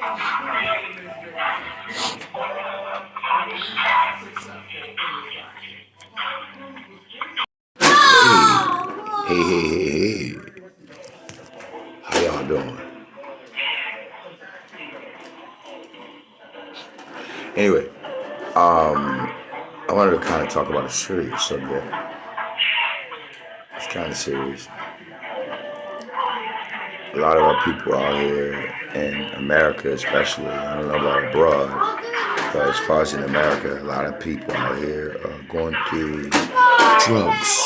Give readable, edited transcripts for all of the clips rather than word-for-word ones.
Hey. How y'all doing? Anyway, I wanted to kind of talk about a serious subject. It's kind of serious. A lot of our people out here in America, especially, I don't know about abroad, but as far as in America, a lot of people out here are going through drugs.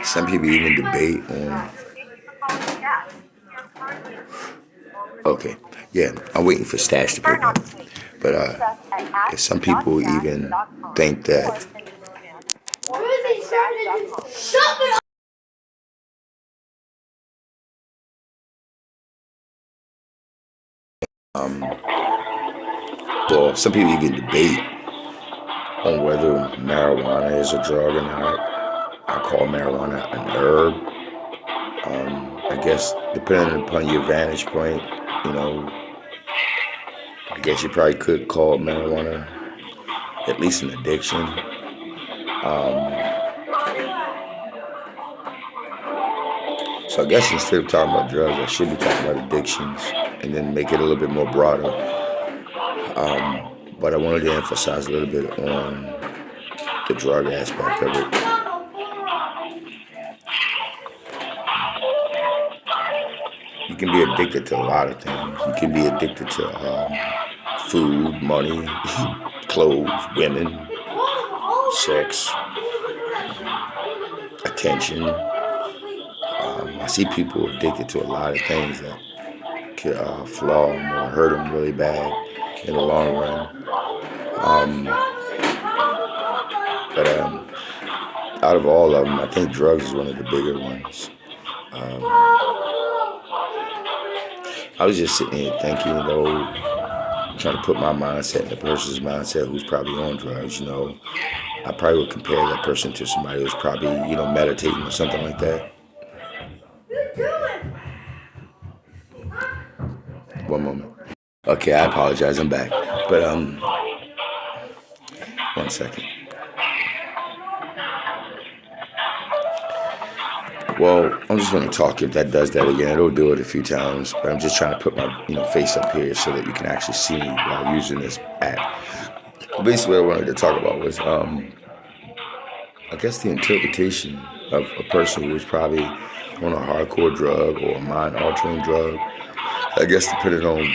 Some people even debate on. Okay, yeah, I'm waiting for Stash to pick up. But some people even think that well, some people even debate on whether marijuana is a drug or not. I call marijuana an herb. I guess depending upon your vantage point, you know, I guess you probably could call marijuana at least an addiction. So I guess instead of talking about drugs, I should be talking about addictions and then make it a little bit more broader. But I wanted to emphasize a little bit on the drug aspect of it. You can be addicted to a lot of things. You can be addicted to food, money, clothes, women, sex, attention. I see people addicted to a lot of things that could flaw them or hurt them really bad in the long run. But out of all of them, I think drugs is one of the bigger ones. I was just sitting here thinking, trying to put my mindset in the person's mindset who's probably on drugs, I probably would compare that person to somebody who's probably, meditating or something like that. One moment. Okay, I apologize. I'm back. But, one second. Well, I'm just going to talk. If that does that again, it'll do it a few times. But I'm just trying to put my face up here so that you can actually see me while using this app. Basically, what I wanted to talk about was, I guess, the interpretation of a person who was probably on a hardcore drug or a mind-altering drug. I guess depending on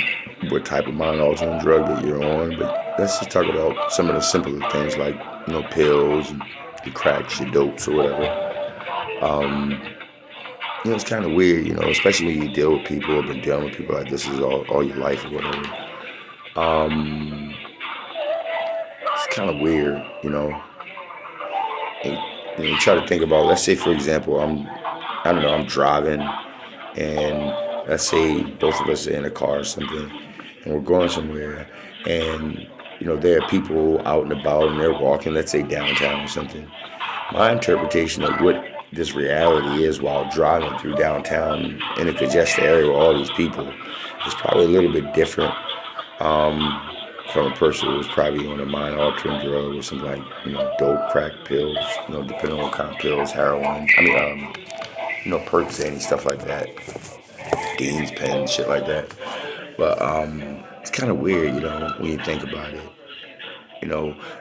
what type of mind-altering drug that you're on. But let's just talk about some of the simpler things like, pills and your cracks, your dopes, or whatever. It's kind of weird, especially when you deal with people or been dealing with people like this is all your life or whatever. It's kind of weird, And, you try to think about, let's say, for example, I'm driving, and let's say both of us are in a car or something, and we're going somewhere, and, there are people out and about, and they're walking, let's say downtown or something. My interpretation of what this reality is while driving through downtown in a congested area with all these people is probably a little bit different from a person who's probably on a mind-altering drug or something like, dope, crack, pills, depending on what kind of pills, heroin, Percocet, stuff like that, Dean's pen, shit like that. But it's kind of weird, when you think about it.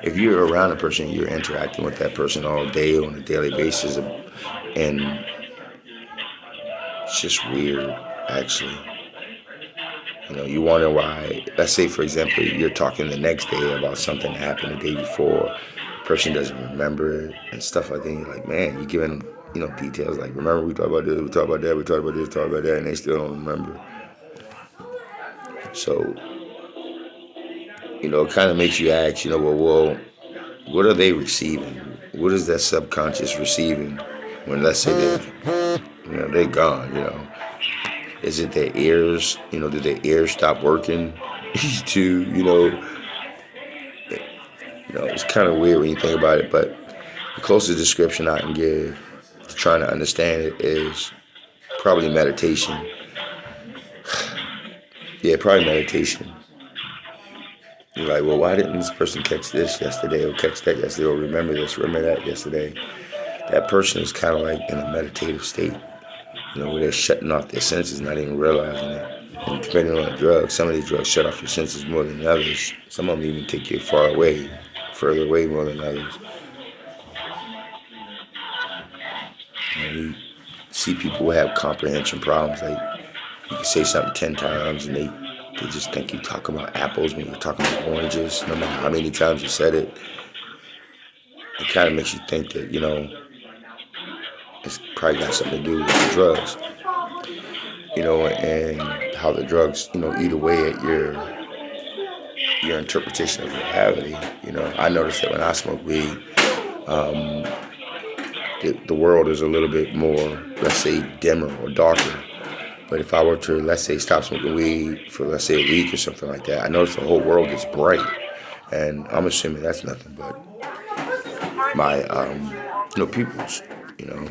If you're around a person, you're interacting with that person all day on a daily basis, and it's just weird, actually. You wonder why, let's say, for example, you're talking the next day about something that happened the day before, the person doesn't remember it, and stuff like that. You're like, man, you're giving them, details like, remember we talked about this, we talked about that, we talked about this, talked about that, and they still don't remember. So, it kind of makes you ask, well, what are they receiving? What is that subconscious receiving when, let's say, they're gone, Is it their ears? Did their ears stop working to, it's kind of weird when you think about it, but the closest description I can give to trying to understand it is probably meditation. Yeah, probably meditation. You're like, well, why didn't this person catch this yesterday or catch that yesterday or remember this, remember that yesterday? That person is kind of like in a meditative state, where they're shutting off their senses, not even realizing it. And depending on the drug, some of these drugs shut off your senses more than others. Some of them even take you far away, further away more than others. You see people who have comprehension problems, like you can say something 10 times and they just think you're talking about apples when you're talking about oranges. No matter how many times you said it, it kind of makes you think that, it's probably got something to do with the drugs, and how the drugs, eat away at your interpretation of reality. I noticed that when I smoke weed, um, the world is a little bit more, let's say, dimmer or darker. But if I were to, let's say, stop smoking weed for, let's say, a week or something like that, I notice the whole world gets bright. And I'm assuming that's nothing but my, pupils, you know.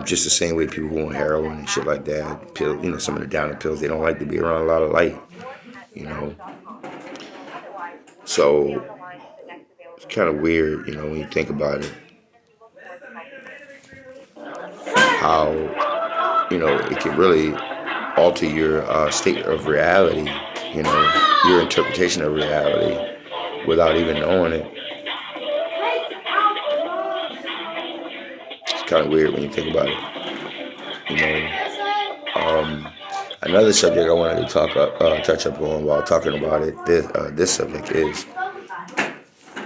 Just the same way people who on heroin and shit like that, some of the downer pills, they don't like to be around a lot of light, you know. So it's kind of weird, when you think about it, how, it can really alter your state of reality, your interpretation of reality without even knowing it. It's kind of weird when you think about it, you know. Another subject I wanted to touch up on while talking about it, this subject is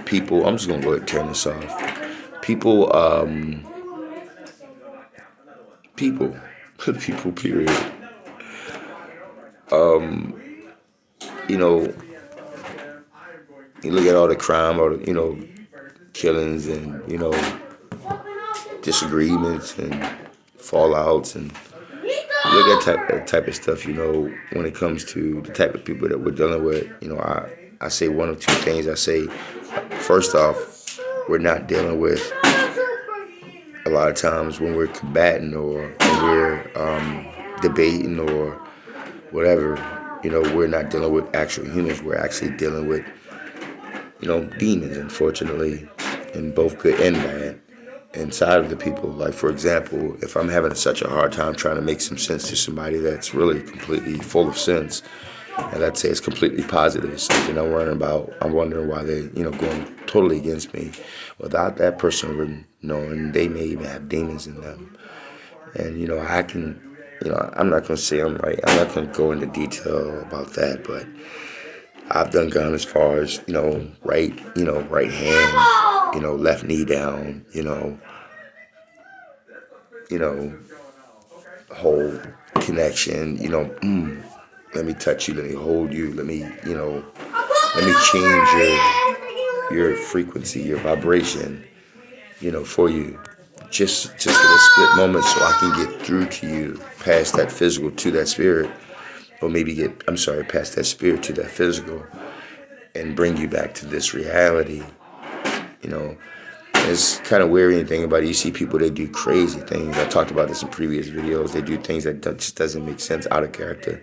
people. I'm just gonna go ahead and turn this off. People, people, people. Period. You know, you look at all the crime, or the, killings, and disagreements and fallouts, and look at that type of stuff. When it comes to the type of people that we're dealing with, I say one of two things. I say, first off, we're not dealing with, a lot of times when we're combating or when we're debating or whatever, we're not dealing with actual humans. We're actually dealing with, demons, unfortunately, in both good and bad, inside of the people. Like, for example, if I'm having such a hard time trying to make some sense to somebody that's really completely full of sense, and let's say it's completely positive, it's something I'm wondering why they, going totally against me, without that person really knowing they may even have demons in them. And, I can, I'm not going to say I'm right. I'm not going to go into detail about that, but I've done gone as far as, right hand, left knee down, you know, whole connection, let me touch you, let me hold you, let me change your frequency, your vibration, for you. Just for a split moment so I can get through to you, past that physical to that spirit, or maybe past that spirit to that physical, and bring you back to this reality, you know. It's kind of weird when you think about it. You see people, they do crazy things. I talked about this in previous videos. They do things that just doesn't make sense, out of character.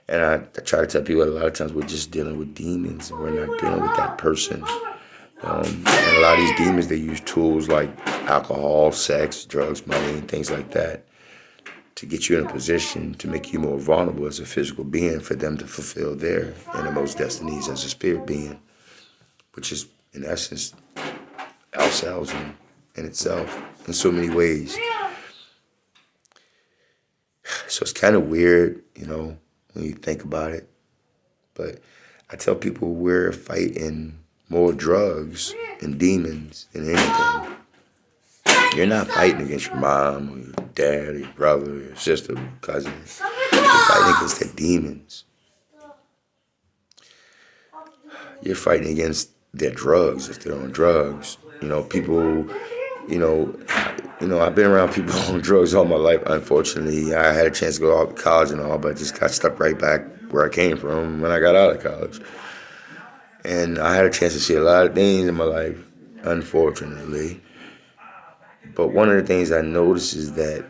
And I try to tell people a lot of times we're just dealing with demons. We're not dealing with that person. And a lot of these demons, they use tools like alcohol, sex, drugs, money, and things like that to get you in a position to make you more vulnerable as a physical being, for them to fulfill their innermost destinies as a spirit being, which is, in essence, ourselves in itself in so many ways. So it's kind of weird, when you think about it. But I tell people we're fighting more drugs and demons than anything. You're not fighting against your mom or your dad or your brother or your sister or cousin. You're fighting against the demons. You're fighting against their drugs if they're on drugs. People, I've been around people on drugs all my life, unfortunately. I had a chance to go off to college and all, but just got stuck right back where I came from when I got out of college. And I had a chance to see a lot of things in my life, unfortunately. But one of the things I noticed is that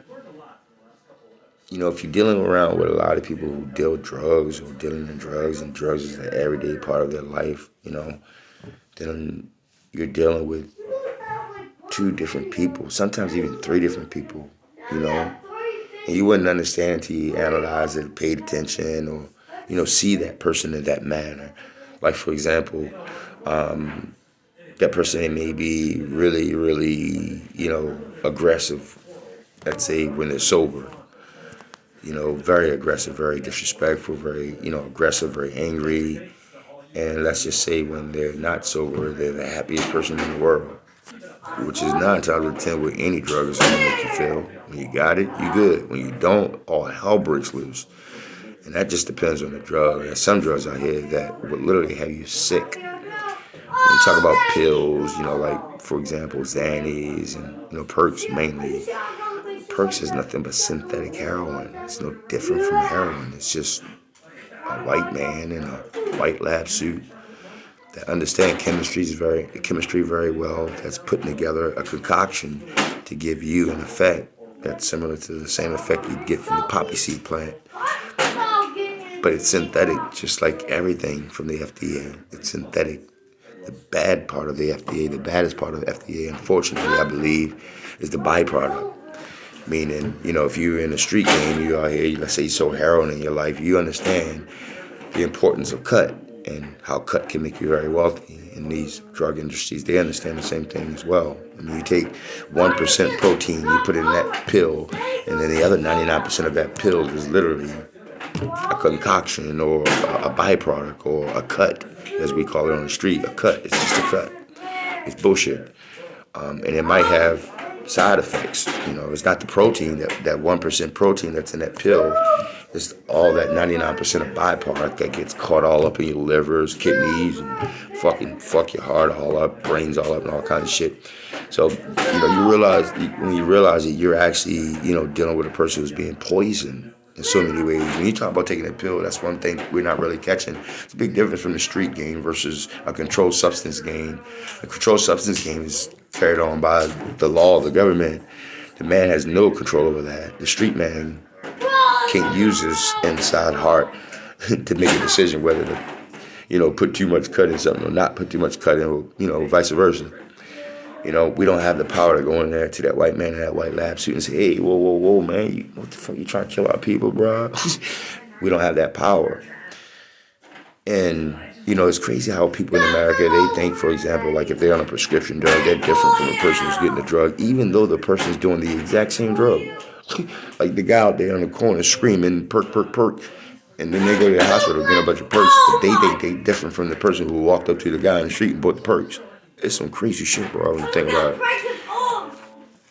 if you're dealing around with a lot of people who deal drugs or dealing in drugs, and drugs is an everyday part of their life, then you're dealing with two different people, sometimes even three different people, and you wouldn't understand until you analyze it, paid attention, or see that person in that manner. Like, for example, that person may be really, really, aggressive. Let's say when they're sober, very aggressive, very disrespectful, very, aggressive, very angry. And let's just say when they're not sober, they're the happiest person in the world, which is 9 times out of 10 with any drug is going to make you feel. When you got it, you good. When you don't, all hell breaks loose. And that just depends on the drug. There's some drugs out here that would literally have you sick. When you talk about pills, like, for example, Xannies and, Perks mainly. Perks is nothing but synthetic heroin. It's no different from heroin. It's just a white man in a white lab suit that understand chemistry very well, that's putting together a concoction to give you an effect that's similar to the same effect you'd get from the poppy seed plant. But it's synthetic, just like everything from the FDA. It's synthetic. The bad part of the FDA, the baddest part of the FDA, unfortunately, I believe, is the byproduct. Meaning, if you're in a street game, you out here, let's say you sold heroin in your life, you understand the importance of cut and how cut can make you very wealthy. In these drug industries, they understand the same thing as well. I mean, you take 1% protein, you put it in that pill, and then the other 99% of that pill is literally a concoction or a byproduct or a cut, as we call it on the street. A cut. It's just a cut. It's bullshit. And it might have side effects. It's not the protein, that 1% protein that's in that pill. It's all that 99% of byproduct that gets caught all up in your livers, kidneys, and fucking fuck your heart all up, brains all up, and all kinds of shit. So, when you realize that you're actually, dealing with a person who's being poisoned in so many ways. When you talk about taking a pill, that's one thing we're not really catching. It's a big difference from the street game versus a controlled substance game. A controlled substance game is carried on by the law of the government. The man has no control over that. The street man can't use his inside heart to make a decision whether to, put too much cut in something or not put too much cut in, or, vice versa. We don't have the power to go in there to that white man in that white lab suit and say, hey, whoa, man, what the fuck, you trying to kill our people, bro? We don't have that power. And, it's crazy how people in America, they think, for example, like if they're on a prescription drug, they're different from the person who's getting the drug, even though the person's doing the exact same drug. Like the guy out there on the corner screaming, perk, perk, perk. And then they go to the hospital getting a bunch of perks, but they think they different from the person who walked up to the guy on the street and bought the perks. It's some crazy shit, bro. When you think about it.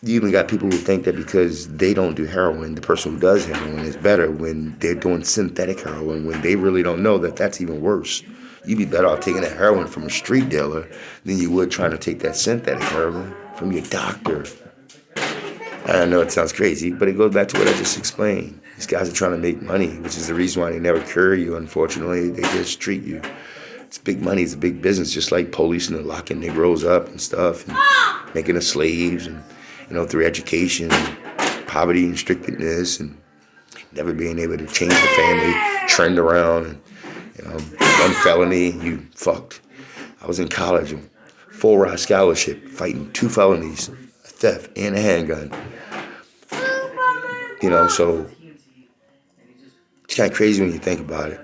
You even got people who think that because they don't do heroin, the person who does heroin is better when they're doing synthetic heroin, when they really don't know that that's even worse. You'd be better off taking that heroin from a street dealer than you would trying to take that synthetic heroin from your doctor. I know it sounds crazy, but it goes back to what I just explained. These guys are trying to make money, which is the reason why they never cure you, unfortunately. They just treat you. It's big money. It's a big business, just like police and locking Negroes up and stuff and making us slaves and, through education, poverty and restrictedness and never being able to change the family trend around. And, one felony, you fucked. I was in college, full ride scholarship, fighting 2 felonies, a theft and a handgun. So it's kind of crazy when you think about it.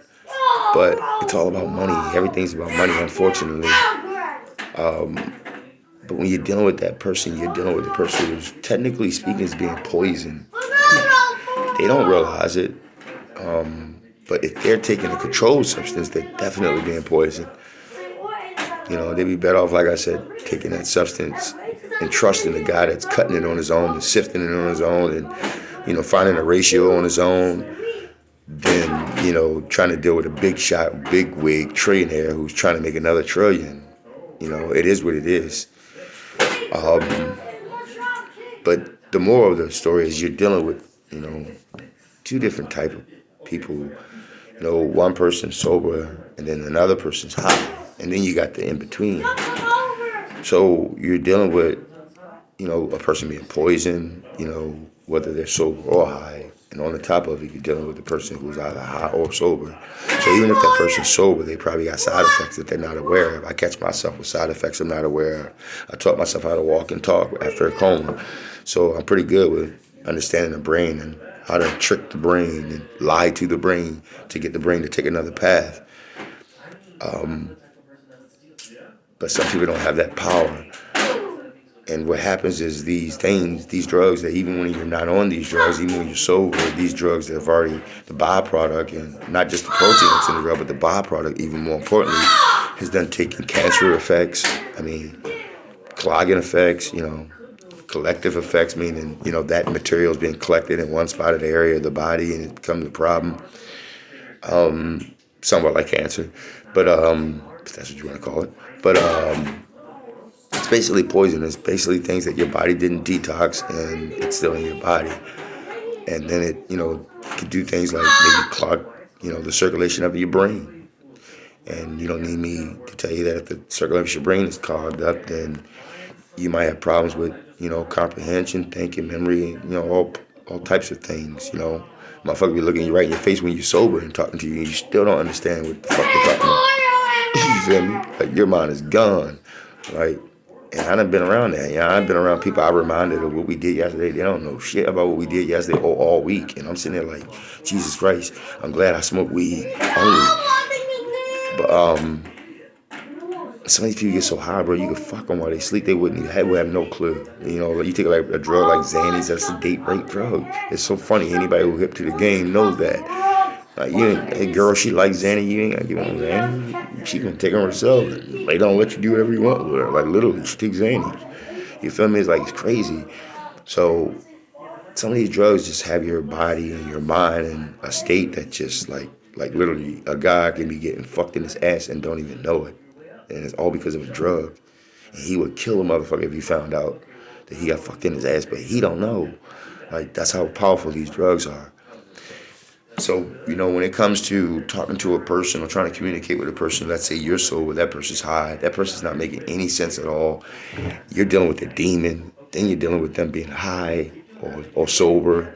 But it's all about money. Everything's about money, unfortunately. But when you're dealing with that person, you're dealing with the person who's, technically speaking, is being poisoned. They don't realize it. But if they're taking a controlled substance, they're definitely being poisoned. They'd be better off, like I said, taking that substance and trusting the guy that's cutting it on his own and sifting it on his own and, finding a ratio on his own than, trying to deal with a big shot, big wig trillionaire who's trying to make another trillion. It is what it is. But the moral of the story is you're dealing with, 2 different type of people. One person's sober and then another person's high. And then you got the in-between. So you're dealing with, a person being poisoned, whether they're sober or high. And on the top of it, you're dealing with a person who's either high or sober. So even if that person's sober, they probably got side effects that they're not aware of. I catch myself with side effects I'm not aware of. I taught myself how to walk and talk after a coma. So I'm pretty good with understanding the brain and how to trick the brain and lie to the brain to get the brain to take another path. But some people don't have that power. And what happens is these things, these drugs, that even when you're not on these drugs, even when you're sober, these drugs that have already, the byproduct, and not just the protein that's in the drug, but the byproduct, even more importantly, has done taken cancer effects, clogging effects, collective effects, meaning, that material is being collected in one spot of the area of the body and it becomes a problem. Somewhat like cancer, but if that's what you want to call it. But it's basically poison. It's basically things that your body didn't detox and it's still in your body. And then it, could do things like maybe clog, the circulation of your brain. And you don't need me to tell you that if the circulation of your brain is clogged up, then you might have problems with, comprehension, thinking, memory, all types of things, Motherfucker be looking you right in your face when you're sober and talking to you, and you still don't understand what the fuck they're talking about. You feel me? Like, your mind is gone. Like, and I done been around that. I've been around people I reminded of what we did yesterday. They don't know shit about what we did yesterday all week. And I'm sitting there like, Jesus Christ, I'm glad I smoked weed only. But some of these people get so high, bro, you could fuck them while they sleep. They would have no clue. You take like a drug like Xannies, that's a date rape drug. It's so funny. Anybody who hip to the game knows that. Like, a girl, she likes Xanny, you ain't gonna give her Xanny. She can take her herself. They don't let you do whatever you want with her. Like, literally, she takes Xanny. You feel me? It's like, it's crazy. So some of these drugs just have your body and your mind in a state that just like literally a guy can be getting fucked in his ass and don't even know it. And it's all because of a drug. And he would kill a motherfucker if he found out that he got fucked in his ass, but he don't know. Like, that's how powerful these drugs are. So, when it comes to talking to a person or trying to communicate with a person, let's say you're sober, that person's high, that person's not making any sense at all. You're dealing with a demon, then you're dealing with them being high or sober.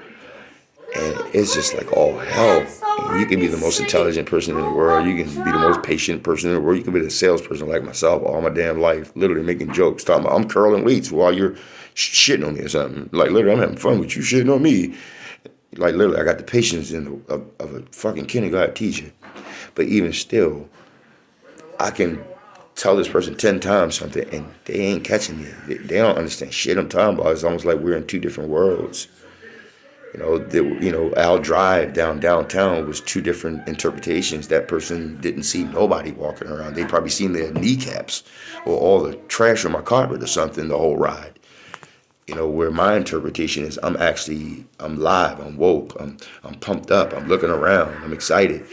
And it's just like all hell. And you can be the most intelligent person in the world. You can be the most patient person in the world. You can be the salesperson like myself all my damn life, literally making jokes, talking about I'm curling weights while you're shitting on me or something. Like, literally, I'm having fun with you shitting on me. Like, literally, I got the patience of a fucking kindergarten teacher. But even still, I can tell this person 10 times something and they ain't catching me. They don't understand shit I'm talking about. It's almost like we're in two different worlds. Our drive downtown was two different interpretations. That person didn't see nobody walking around. They probably seen their kneecaps or all the trash on my carpet or something the whole ride. Where my interpretation is I'm live, I'm woke, I'm pumped up, I'm looking around, I'm excited,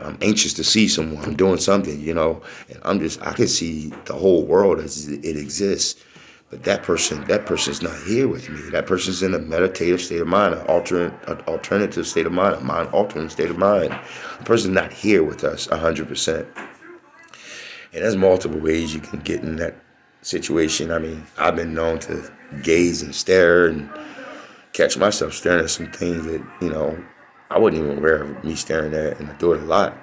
I'm anxious to see someone, I'm doing something, and I can see the whole world as it exists. But that person's not here with me. That person's in a meditative state of mind, an alternative state of mind, a mind-altering state of mind. The person's not here with us 100%. And there's multiple ways you can get in that situation. I've been known to gaze and stare and catch myself staring at some things that, I wasn't even aware of me staring at, and I do it a lot.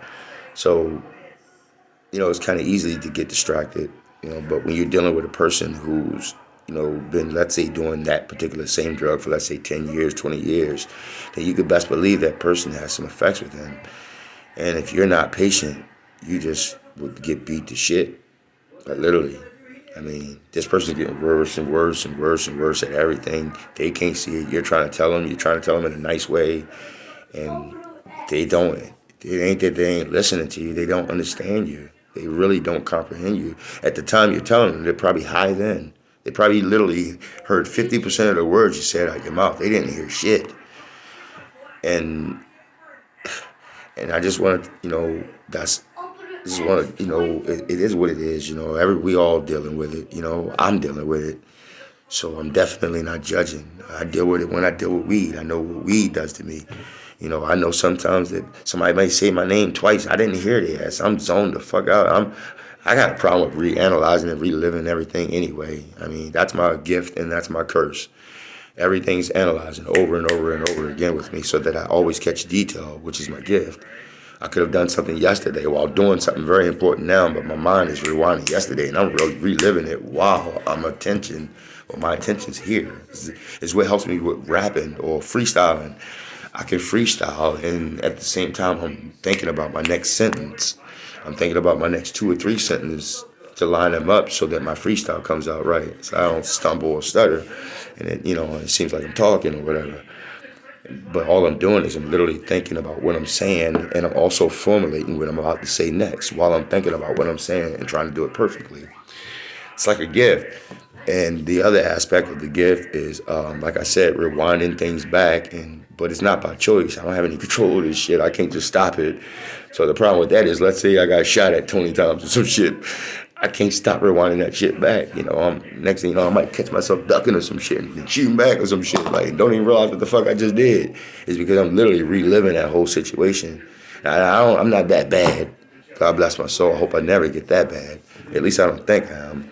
So, it's kind of easy to get distracted. But when you're dealing with a person who's, been, let's say, doing that particular same drug for, let's say, 10 years, 20 years, then you could best believe that person has some effects with them. And if you're not patient, you just would get beat to shit. Like, literally. This person's getting worse and worse and worse and worse at everything. They can't see it. You're trying to tell them in a nice way. And they don't. It ain't that they ain't listening to you. They don't understand you. They really don't comprehend you. At the time you're telling them, they're probably high then. They probably literally heard 50% of the words you said out your mouth. They didn't hear shit. And I just want to, it is what it is, we all dealing with it, I'm dealing with it. So I'm definitely not judging. I deal with it when I deal with weed. I know what weed does to me. I know sometimes that somebody might say my name twice. I didn't hear the ass. I'm zoned the fuck out. I got a problem with reanalyzing and reliving everything anyway. That's my gift and that's my curse. Everything's analyzing over and over and over again with me so that I always catch detail, which is my gift. I could have done something yesterday while doing something very important now, but my mind is rewinding yesterday and I'm really reliving it while my attention's here. It's what helps me with rapping or freestyling. I can freestyle and at the same time I'm thinking about my next sentence. I'm thinking about my next 2 or 3 sentences to line them up so that my freestyle comes out right. So I don't stumble or stutter and it seems like I'm talking or whatever. But all I'm doing is I'm literally thinking about what I'm saying, and I'm also formulating what I'm about to say next while I'm thinking about what I'm saying and trying to do it perfectly. It's like a gift. And the other aspect of the gift is, like I said, rewinding things back. But it's not by choice. I don't have any control of this shit. I can't just stop it. So the problem with that is, let's say I got shot at 20 times or some shit. I can't stop rewinding that shit back. Next thing you know, I might catch myself ducking or some shit and shooting back or some shit. Like, don't even realize what the fuck I just did. It's because I'm literally reliving that whole situation. I'm not that bad. God bless my soul. I hope I never get that bad. At least I don't think I am.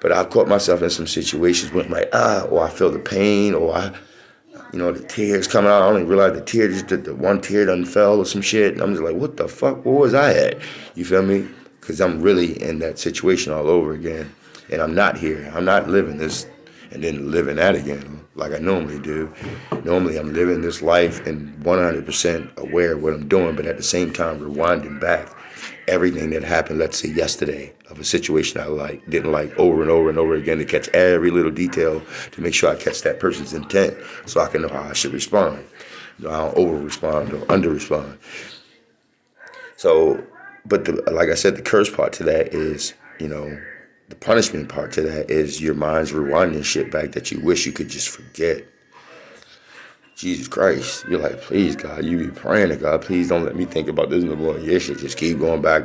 But I've caught myself in some situations where I'm like, or I feel the pain, or the tears coming out. I don't even realize the one tear done fell or some shit. And I'm just like, what the fuck? Where was I at? You feel me? Because I'm really in that situation all over again. And I'm not here. I'm not living this and then living that again like I normally do. Normally I'm living this life and 100% aware of what I'm doing, but at the same time rewinding back everything that happened, let's say yesterday, of a situation I didn't like over and over and over again to catch every little detail to make sure I catch that person's intent so I can know how I should respond. I don't over-respond or under-respond. So, but like I said, the curse part to that is, the punishment part to that is your mind's rewinding shit back that you wish you could just forget. Jesus Christ. You're like, please, God, you be praying to God, please don't let me think about this no more. Your shit just keep going back.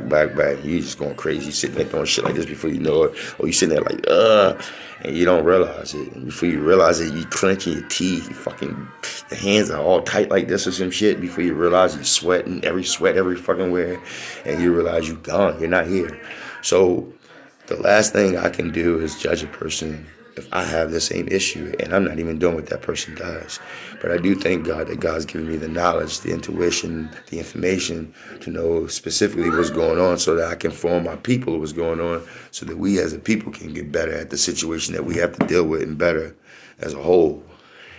You just going crazy. You sitting there doing shit like this before you know it. Or you sitting there like, and you don't realize it. And before you realize it, you clenching your teeth. Your hands are all tight like this or some shit. Before you realize you're sweating, every fucking where. And you realize you're gone. You're not here. So the last thing I can do is judge a person if I have the same issue, and I'm not even doing what that person does. But I do thank God that God's given me the knowledge, the intuition, the information to know specifically what's going on so that I can inform my people what's going on so that we as a people can get better at the situation that we have to deal with and better as a whole.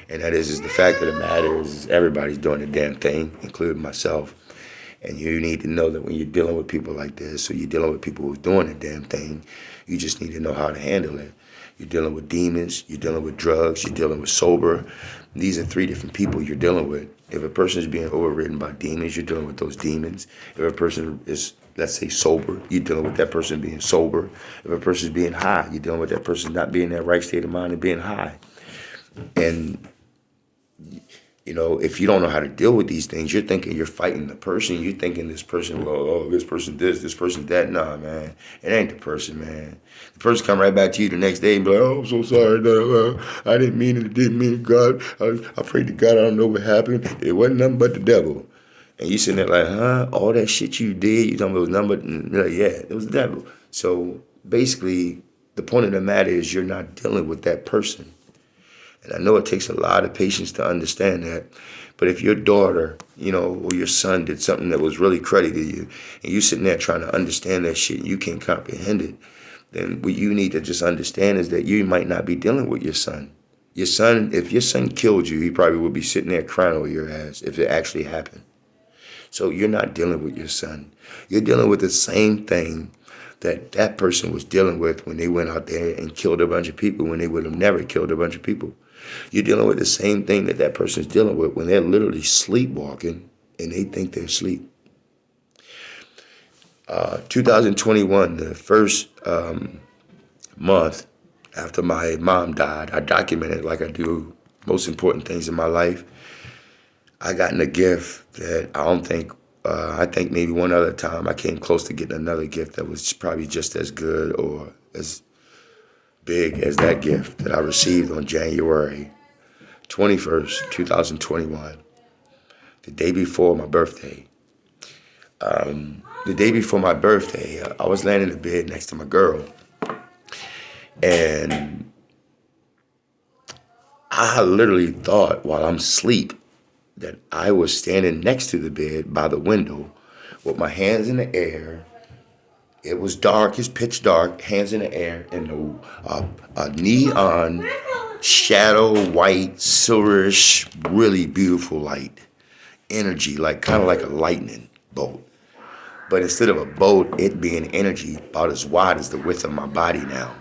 And that is the fact of the matter is everybody's doing the damn thing, including myself. And you need to know that when you're dealing with people like this, or you're dealing with people who's doing the damn thing, you just need to know how to handle it. You're dealing with demons, you're dealing with drugs, you're dealing with sober. These are 3 different people you're dealing with. If a person is being overridden by demons, you're dealing with those demons. If a person is, let's say, sober, you're dealing with that person being sober. If a person is being high, you're dealing with that person not being in that right state of mind and being high. And if you don't know how to deal with these things, you're thinking you're fighting the person. You're thinking this person, this person this person that. Nah, man. It ain't the person, man. The person come right back to you the next day and be like, oh, I'm so sorry. I didn't mean it. I didn't mean it, God. I prayed to God. I don't know what happened. It wasn't nothing but the devil. And you sitting there like, huh? All that shit you did, you talking about it was nothing but, and you're like, yeah, it was the devil. So basically, the point of the matter is you're not dealing with that person. And I know it takes a lot of patience to understand that. But if your daughter, or your son did something that was really cruddy to you, and you sitting there trying to understand that shit, and you can't comprehend it, then what you need to just understand is that you might not be dealing with your son. Your son, if your son killed you, he probably would be sitting there crying over your ass if it actually happened. So you're not dealing with your son. You're dealing with the same thing that person was dealing with when they went out there and killed a bunch of people when they would have never killed a bunch of people. You're dealing with the same thing that person's dealing with when they're literally sleepwalking and they think they're asleep. 2021, the first month after my mom died, I documented like I do most important things in my life. I gotten a gift that I think maybe one other time I came close to getting another gift that was probably just as good or as big as that gift that I received on January 21st, 2021, the day before my birthday. The day before my birthday, I was laying in the bed next to my girl, and I literally thought while I'm asleep that I was standing next to the bed by the window with my hands in the air. It was dark, it's pitch dark, hands in the air, and a neon shadow white, silverish, really beautiful light. Energy, like kind of like a lightning bolt. But instead of a bolt, it being energy about as wide as the width of my body now.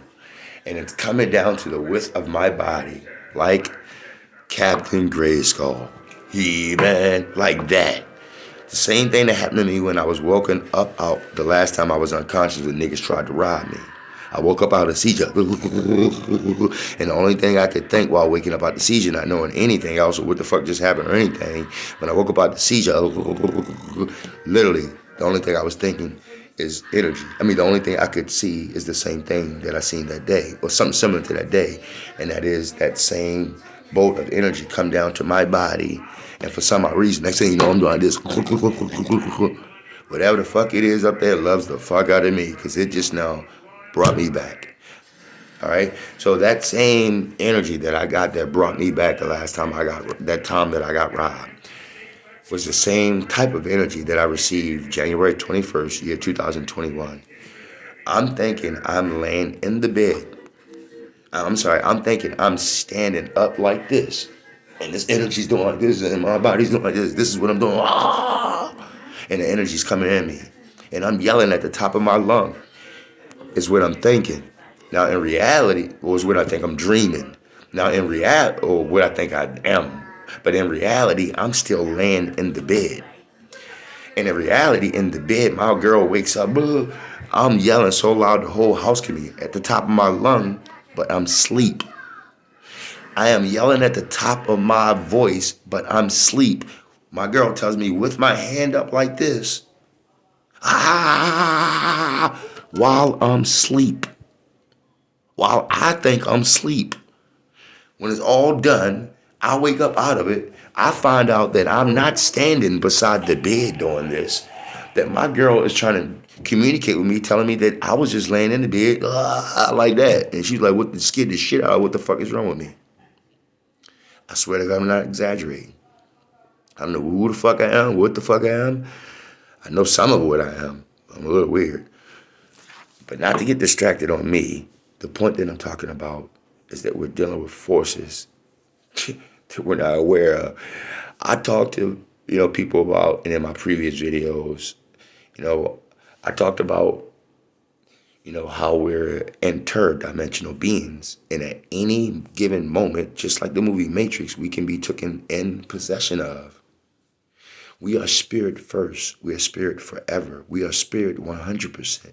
And it's coming down to the width of my body, like Captain Grayskull. He-Man, like that. The same thing that happened to me when I was woken up out the last time I was unconscious when niggas tried to rob me. I woke up out of seizure. And the only thing I could think while waking up out the seizure, not knowing anything else or what the fuck just happened or anything, when I woke up out the seizure, literally, the only thing I was thinking is energy. I mean, the only thing I could see is the same thing that I seen that day, or something similar to that day, and that is that same bolt of energy come down to my body, and for some odd reason, next thing you know, I'm doing this. Whatever the fuck it is up there loves the fuck out of me, because it just now brought me back. All right, so that same energy that I got that brought me back the last time that I got robbed, was the same type of energy that I received January 21st, year 2021. I'm thinking I'm laying in the bed. I'm thinking I'm standing up like this. And this energy's doing like this, and my body's doing like this. This is what I'm doing. Ah! And the energy's coming in me. And I'm yelling at the top of my lung, is what I'm thinking. Now, in reality, or is what I think I'm dreaming. Now, in reality, or what I think I am. But in reality, I'm still laying in the bed. And in reality, in the bed, my girl wakes up. I'm yelling so loud the whole house can be at the top of my lung, but I'm asleep. I am yelling at the top of my voice, but I'm asleep. My girl tells me with my hand up like this, ah, while I'm asleep. While I think I'm asleep. When it's all done, I wake up out of it. I find out that I'm not standing beside the bed doing this. That my girl is trying to communicate with me, telling me that I was just laying in the bed like that. And she's like, what, scared the shit out of what the fuck is wrong with me? I swear to God, I'm not exaggerating. I don't know who the fuck I am, what the fuck I am. I know some of what I am. I'm a little weird. But not to get distracted on me, the point that I'm talking about is that we're dealing with forces that we're not aware of. I talked to, people about, and in my previous videos, I talked about, how we're interdimensional beings. And at any given moment, just like the movie Matrix, we can be taken in possession of. We are spirit first. We are spirit forever. We are spirit 100%.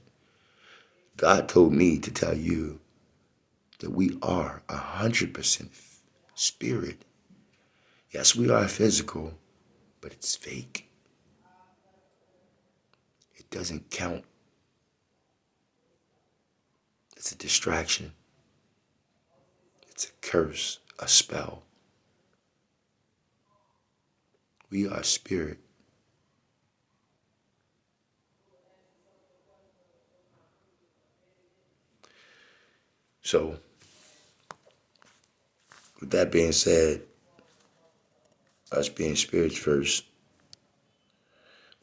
God told me to tell you that we are 100% spirit. Yes, we are physical, but it's fake. It doesn't count. It's a distraction. It's a curse, a spell. We are spirit. So, with that being said, us being spirits first,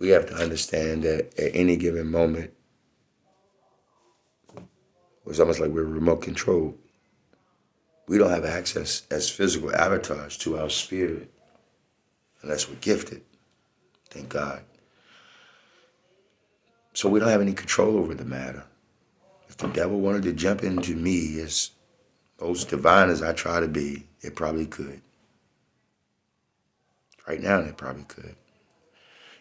we have to understand that at any given moment, it's almost like we're remote controlled. We don't have access as physical avatars to our spirit unless we're gifted. Thank God. So we don't have any control over the matter. If the devil wanted to jump into me as most divine as I try to be, it probably could. Right now, it probably could.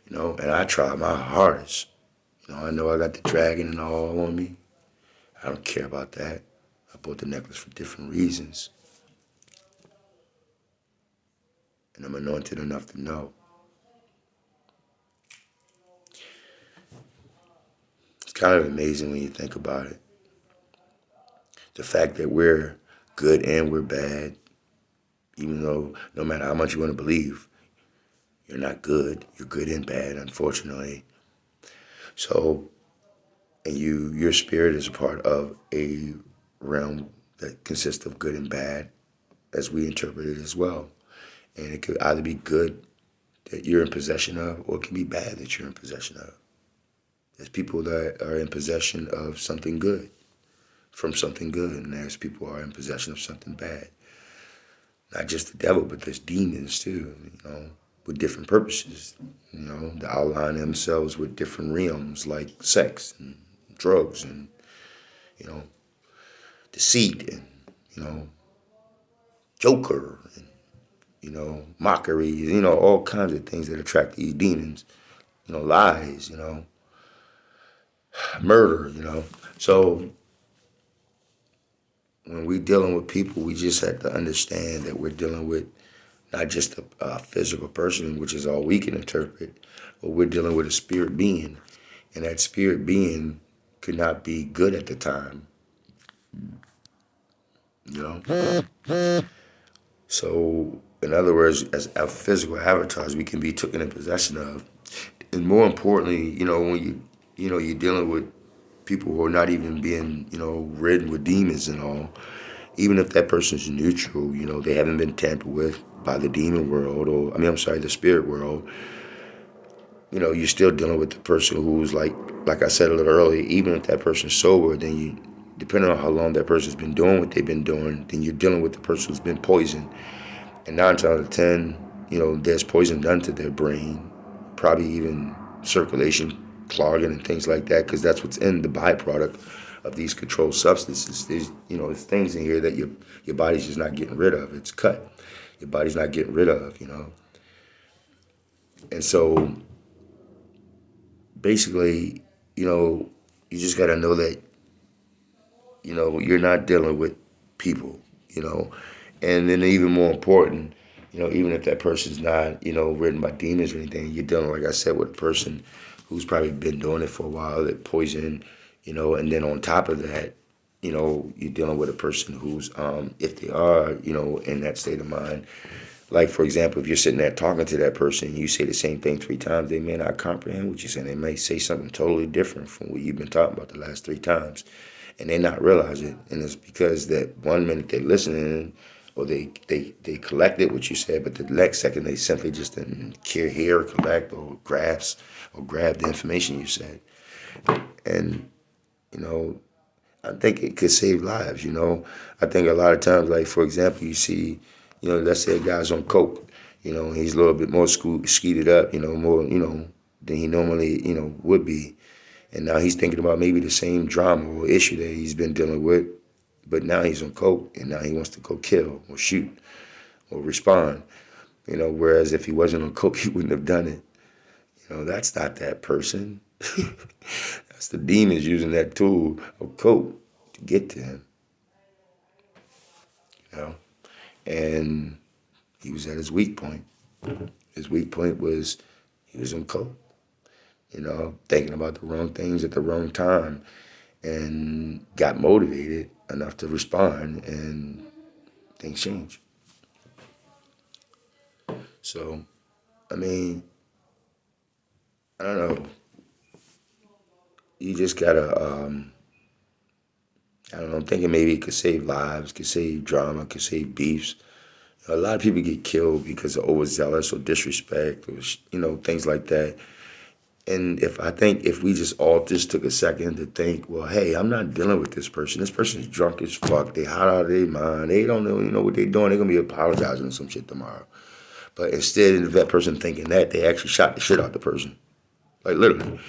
And I try my hardest. I know I got the dragon and all on me. I don't care about that. I bought the necklace for different reasons. And I'm anointed enough to know. It's kind of amazing when you think about it. The fact that we're good and we're bad, even though no matter how much you want to believe, you're not good. You're good and bad, unfortunately. So, and your spirit is a part of a realm that consists of good and bad. as we interpret it as well. And it could either be good that you're in possession of, or it can be bad that you're in possession of. There's people that are in possession of something good, from something good, and there's people who are in possession of something bad. Not just the devil, but there's demons too, with different purposes. That outline themselves with different realms like sex and drugs and, deceit and, joker and, mockery, all kinds of things that attract these demons, lies, murder, So when we're dealing with people, we just have to understand that we're dealing with not just a physical person, which is all we can interpret, but we're dealing with a spirit being. And that spirit being could not be good at the time, So, in other words, as our physical avatars, we can be taken in possession of. And more importantly, when you're dealing with people who are not even being, ridden with demons and all, even if that person's neutral, they haven't been tampered with by the demon world, or, the spirit world, you're still dealing with the person who's like I said a little earlier, even if that person's sober, then depending on how long that person's been doing what they've been doing, then you're dealing with the person who's been poisoned. And 9 times out of 10, there's poison done to their brain, probably even circulation clogging and things like that, because that's what's in the byproduct of these controlled substances. There's things in here that your body's just not getting rid of. It's cut. Your body's not getting rid of, And so basically, you just got to know that, you're not dealing with people, And then even more important, even if that person's not, ridden by demons or anything, you're dealing, like I said, with a person who's probably been doing it for a while, that poison, and then on top of that, you're dealing with a person who's, if they are, in that state of mind, like, for example, if you're sitting there talking to that person and you say the same thing 3 times, they may not comprehend what you're saying. They may say something totally different from what you've been talking about the last 3 times, and they not realize it. And it's because that 1 minute they're listening, or they collected what you said, but the next second they simply just didn't care, hear, or collect, or grasp, or grab the information you said. And, I think it could save lives, I think a lot of times, like, for example, you see, let's say a guy's on coke, he's a little bit more skeeted up, more, than he normally, would be. And now he's thinking about maybe the same drama or issue that he's been dealing with, but now he's on coke, and now he wants to go kill or shoot or respond, whereas if he wasn't on coke, he wouldn't have done it. That's not that person. That's the demons using that tool of coke to get to him. And he was at his weak point. His weak point was he was on coke, thinking about the wrong things at the wrong time, and got motivated enough to respond, and things change. So, I don't know. You just gotta, I don't know, I'm thinking maybe it could save lives, could save drama, could save beefs. A lot of people get killed because of overzealous or disrespect or, things like that. And if we just all just took a second to think, well, hey, I'm not dealing with this person. This person's drunk as fuck. They hot out of their mind. They don't know what they're doing. They're going to be apologizing or some shit tomorrow. But instead of that person thinking that, they actually shot the shit out the person. Like, literally.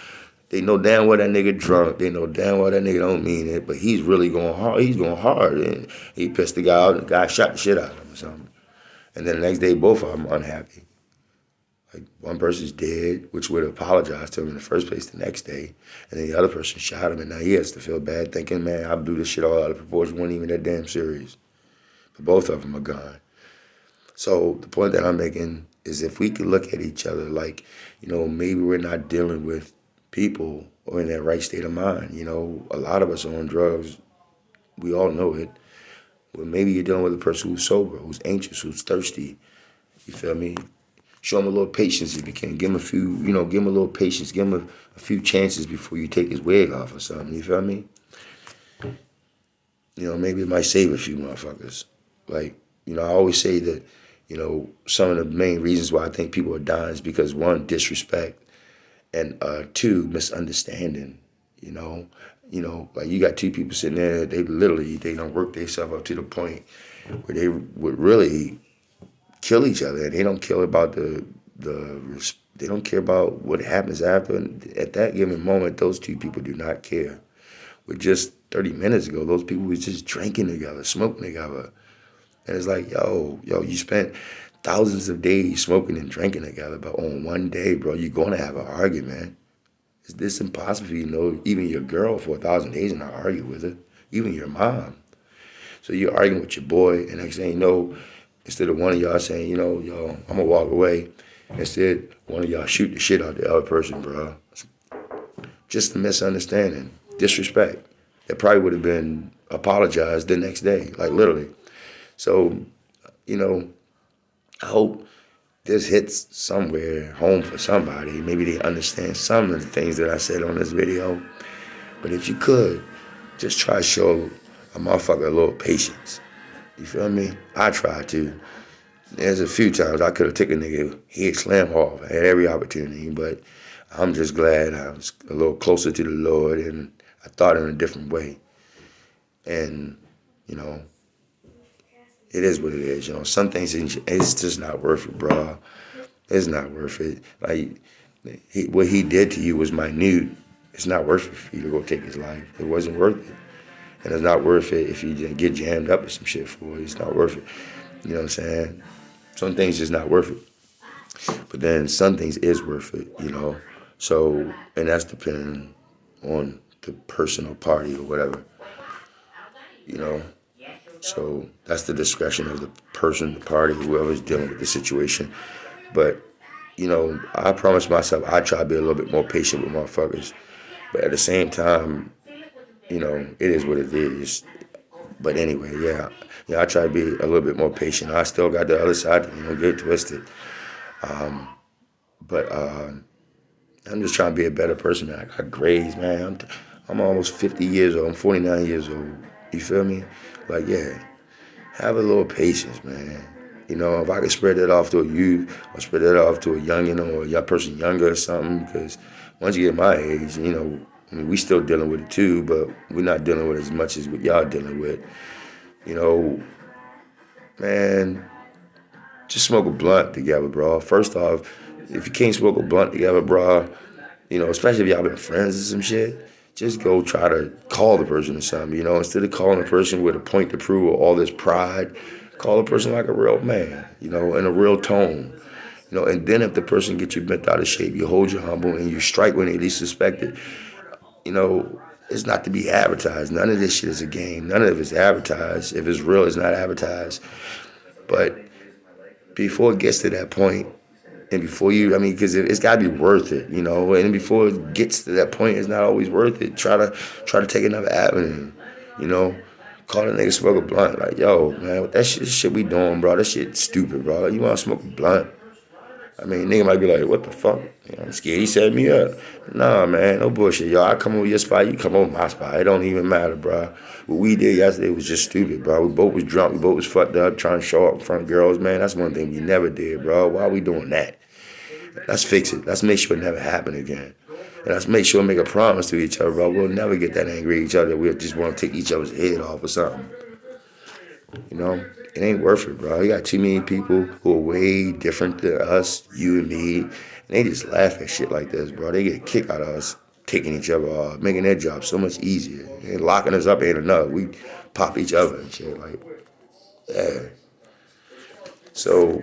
They know damn well that nigga drunk. They know damn well that nigga don't mean it. But he's really going hard. He's going hard. And he pissed the guy out, and the guy shot the shit out of him or something. And then the next day, both of them unhappy. Like, one person's dead, which would apologize to him in the first place the next day. And then the other person shot him, and now he has to feel bad thinking, man, I blew this shit all out of proportion. It wasn't even that damn serious. But both of them are gone. So the point that I'm making is, if we could look at each other like, maybe we're not dealing with people or in their right state of mind. A lot of us are on drugs. We all know it. Well, maybe you're dealing with a person who's sober, who's anxious, who's thirsty. You feel me? Show him a little patience if you can. Give him a few, give him a little patience. Give him a few chances before you take his wig off or something. You feel me? Maybe it might save a few motherfuckers. Like, I always say that, some of the main reasons why I think people are dying is because one, disrespect, and two, misunderstanding. You know, like you got two people sitting there, they don't work themselves up to the point where they would really kill each other, and they don't care about they don't care about what happens after. And at that given moment, those two people do not care. But just 30 minutes ago, those people was just drinking together, smoking together. And it's like, yo, you spent thousands of days smoking and drinking together, but on one day, bro, you're going to have an argument. Is this impossible for you to know even your girl for 1,000 days and not argue with her? Even your mom. So you're arguing with your boy, and next thing you know, instead of one of y'all saying, yo, I'm going to walk away, instead, one of y'all shoot the shit out the other person, bro. Just a misunderstanding. Disrespect. It probably would have been apologized the next day, like literally. So, I hope this hits somewhere home for somebody. Maybe they understand some of the things that I said on this video. But if you could, just try to show a motherfucker a little patience. You feel me? I tried to. There's a few times I could have taken a nigga head slam off. I had every opportunity, but I'm just glad I was a little closer to the Lord and I thought in a different way. And, it is what it is. Some things, it's just not worth it, bro. It's not worth it. Like, what he did to you was minute. It's not worth it for you to go take his life. It wasn't worth it. And it's not worth it if you get jammed up with some shit for it. It's not worth it. You know what I'm saying? Some things just not worth it. But then some things is worth it, So, and that's depending on the person or party or whatever, So that's the discretion of the person, the party, whoever's dealing with the situation. But, I promised myself I try to be a little bit more patient with motherfuckers. But at the same time, it is what it is. But anyway, I try to be a little bit more patient. I still got the other side, get twisted. But I'm just trying to be a better person, man. I got grades, man. I'm almost 50 years old. I'm 49 years old. You feel me? Like, yeah, have a little patience, man. If I could spread that off to a youth or spread that off to a youngin' or a young person younger or something, because once you get my age, we still dealing with it too, but we're not dealing with it as much as what y'all dealing with. Man, just smoke a blunt together, bro. First off, if you can't smoke a blunt together, bro, especially if y'all been friends or some shit, just go try to call the person or something, instead of calling a person with a point to prove or all this pride, call a person like a real man, in a real tone. And then if the person gets you bent out of shape, you hold your humble and you strike when they least suspect it. It's not to be advertised. None of this shit is a game. None of it's advertised. If it's real, it's not advertised. But before it gets to that point, and before because it's got to be worth it, and before it gets to that point, it's not always worth it. Try to take another avenue, Call a nigga, smoke a blunt. Like, yo, man, what that shit we doing, bro? That shit stupid, bro. You want to smoke a blunt? Nigga might be like, what the fuck? I'm scared he set me up. Nah, man, no bullshit, y'all. I come over your spot, you come over my spot. It don't even matter, bro. What we did yesterday was just stupid, bro. We both was drunk. We both was fucked up, trying to show up in front of girls, man. That's one thing we never did, bro. Why are we doing that? Let's fix it. Let's make sure it never happen again. And let's make sure and make a promise to each other, bro. We'll never get that angry at each other. We'll just want to take each other's head off or something. It ain't worth it, bro. You got too many people who are way different than us, you and me, and they just laugh at shit like this, bro. They get a kick out of us taking each other off, making their job so much easier. And locking us up ain't enough. We pop each other and shit, like, yeah. So,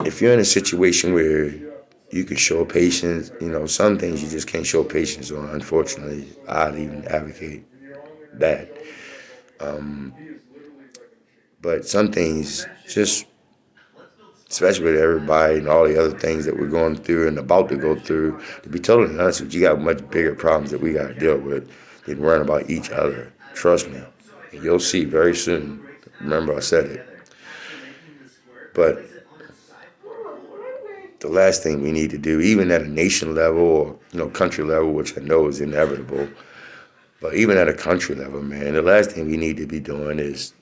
if you're in a situation where you can show patience, some things you just can't show patience on, unfortunately. I'd even advocate that. But some things, just especially with everybody and all the other things that we're going through and about to go through, to be totally honest with you, you got much bigger problems that we got to deal with than worrying about each other. Trust me. And you'll see very soon. Remember, I said it. But the last thing we need to do, even at a nation level or country level, which I know is inevitable, but even at a country level, man, the last thing we need to be doing is,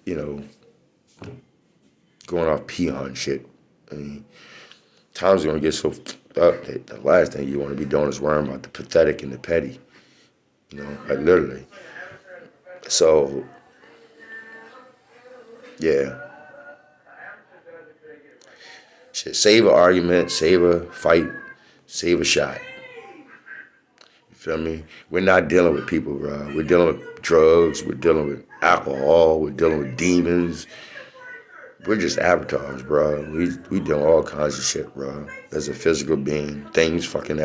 going off peon shit. I mean, times are gonna get so fucked up that the last thing you want to be doing is worrying about the pathetic and the petty. Like literally. So yeah, shit. Save an argument, save a fight, save a shot. You feel me? We're not dealing with people, bro. We're dealing with drugs. We're dealing with alcohol. We're dealing with demons. We're just avatars, bro. We doing all kinds of shit, bro. As a physical being, things fucking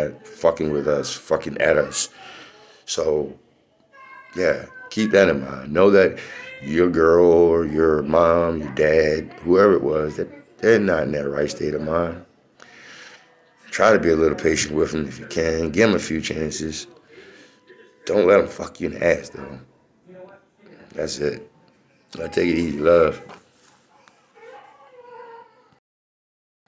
with us, fucking at us. So yeah, keep that in mind. Know that your girl or your mom, your dad, whoever it was, that they're not in that right state of mind. Try to be a little patient with them if you can. Give them a few chances. Don't let them fuck you in the ass, though. That's it. I take it easy, love.